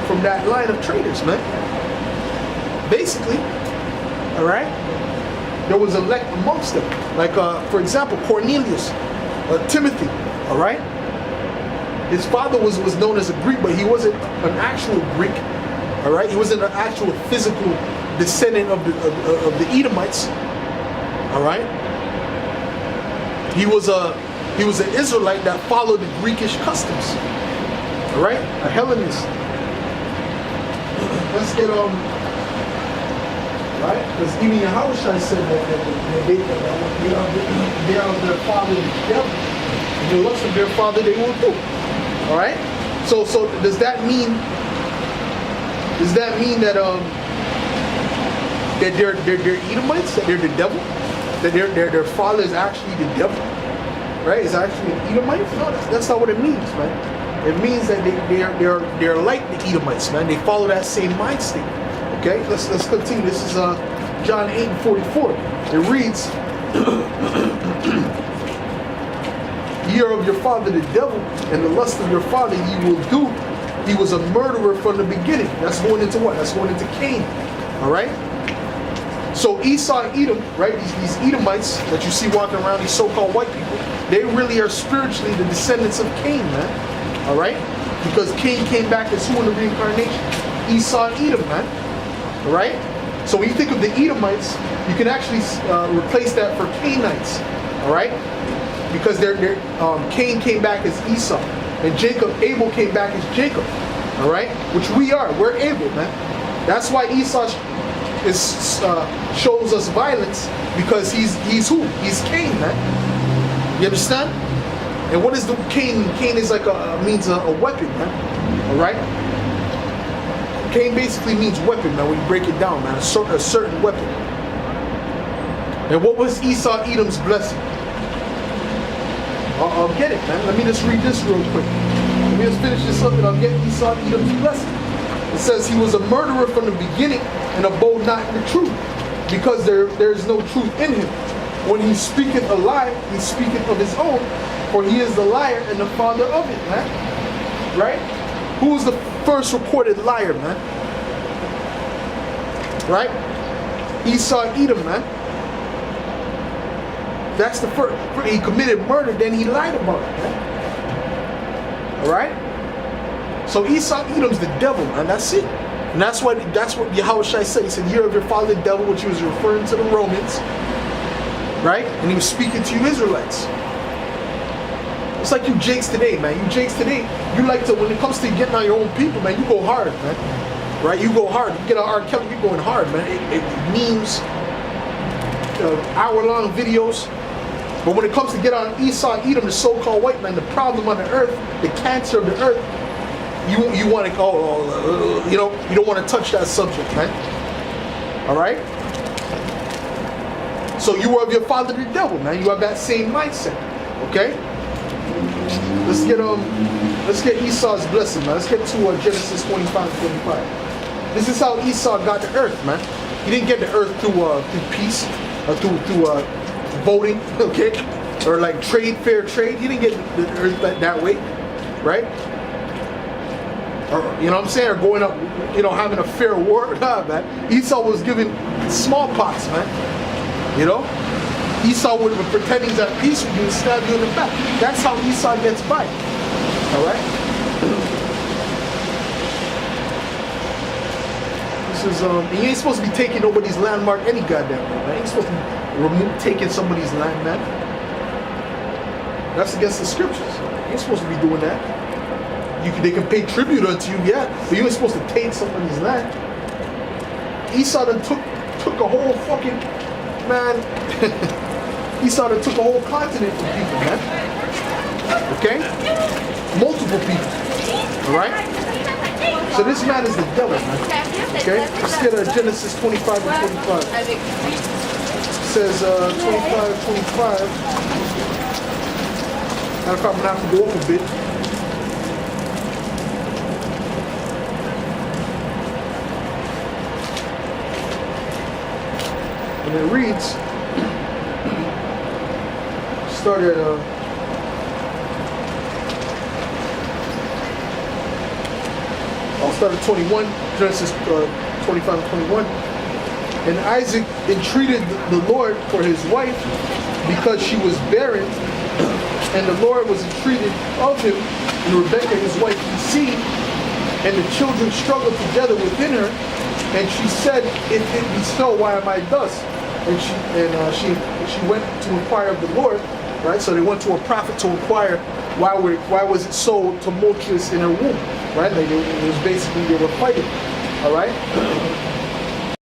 from that line of traders, man. Basically, all right. There was elect amongst them, like for example, Cornelius, Timothy, all right. His father was known as a Greek, but he wasn't an actual Greek, all right. He wasn't an actual physical descendant of the Edomites, all right. He was an Israelite that followed the Greekish customs, all right, a Hellenist. Let's get right, because even Yahushua said that they are their father the devil, and the lust of their father they will do. All right. So does that mean that that they're Edomites, that they're the devil, that their father is actually the devil, right? Is actually an Edomite? No, that's not what it means, man. It means that they're like the Edomites, man. They follow that same mind state. Okay, let's continue. This is John 8:44. It reads, "Ye are of your father the devil, and the lust of your father ye will do. He was a murderer from the beginning." That's going into what? That's going into Cain. All right. So Esau and Edom, right? These Edomites that you see walking around, these so-called white people, they really are spiritually the descendants of Cain, man. All right, because Cain came back as who in the reincarnation? Esau and Edom, man. All right. So when you think of the Edomites, you can actually replace that for Cainites. All right, because Cain came back as Esau, and Abel came back as Jacob. All right, which we are. We're Abel, man. That's why Esau shows us violence, because he's who? He's Cain, man. You understand? And what is the Cain? Cain is like means a weapon, man. All right. Cain basically means weapon, man. When you break it down, man, a certain weapon. And what was Esau Edom's blessing? I'll get it, man. Let me just read this real quick. Let me just finish this up, and I'll get Esau Edom's blessing. It says he was a murderer from the beginning and abode not in the truth, because there is no truth in him. When he speaketh a lie, he speaketh of his own, for he is the liar and the father of it, man. Right? Who was the first reported liar, man? Right? Esau Edom, man. That's the first. He committed murder, then he lied about it, man. All right? So Esau Edom's the devil, man. That's it. And that's what Yahushua said. He said, "You're of your father the devil," which he was referring to the Romans. Right? And he was speaking to you Israelites. It's like you Jakes today, man. You Jakes today, you like to, when it comes to getting on your own people, man, you go hard, man. Right? You go hard. You get on R. Kelly, you're going hard, man. It memes, hour-long videos. But when it comes to get on Esau Edom, the so-called white man, the problem on the earth, the cancer of the earth, you want to you don't want to touch that subject, man. All right. So you are of your father the devil, man. You have that same mindset. Okay. Let's get Esau's blessing, man. Let's get to Genesis 25:25. This is how Esau got the earth, man. He didn't get the earth through peace, or through voting, okay, or like fair trade. He didn't get the earth that way, right? Or, you know what I'm saying? Or going up, having a fair war. Nah, man. Esau was given smallpox, man. You know? Esau would pretend he's at peace with you and stab you in the back. That's how Esau gets by. Alright? This is, you ain't supposed to be taking nobody's landmark any goddamn way, man. You ain't supposed to be taking somebody's land, man. That's against the scriptures. You ain't supposed to be doing that. They can pay tribute unto you, yeah, but you ain't supposed to take somebody's land. Esau done took a whole fucking, man, Esau done took a whole continent from people, man. Okay? Multiple people. Alright? So this man is the devil, man. Okay? Let's get Genesis 25:25. It says 25:25. I'm gonna have to go up a bit. And it reads, start at I'll start at 21, Genesis 25 and 21. And Isaac entreated the Lord for his wife because she was barren, and the Lord was entreated of him, and Rebekah his wife conceived, and the children struggled together within her, and she said, if it be so, why am I thus? And she went to inquire of the Lord, right? So they went to a prophet to inquire why was it so tumultuous in her womb, right? Like it was basically they were fighting, all right?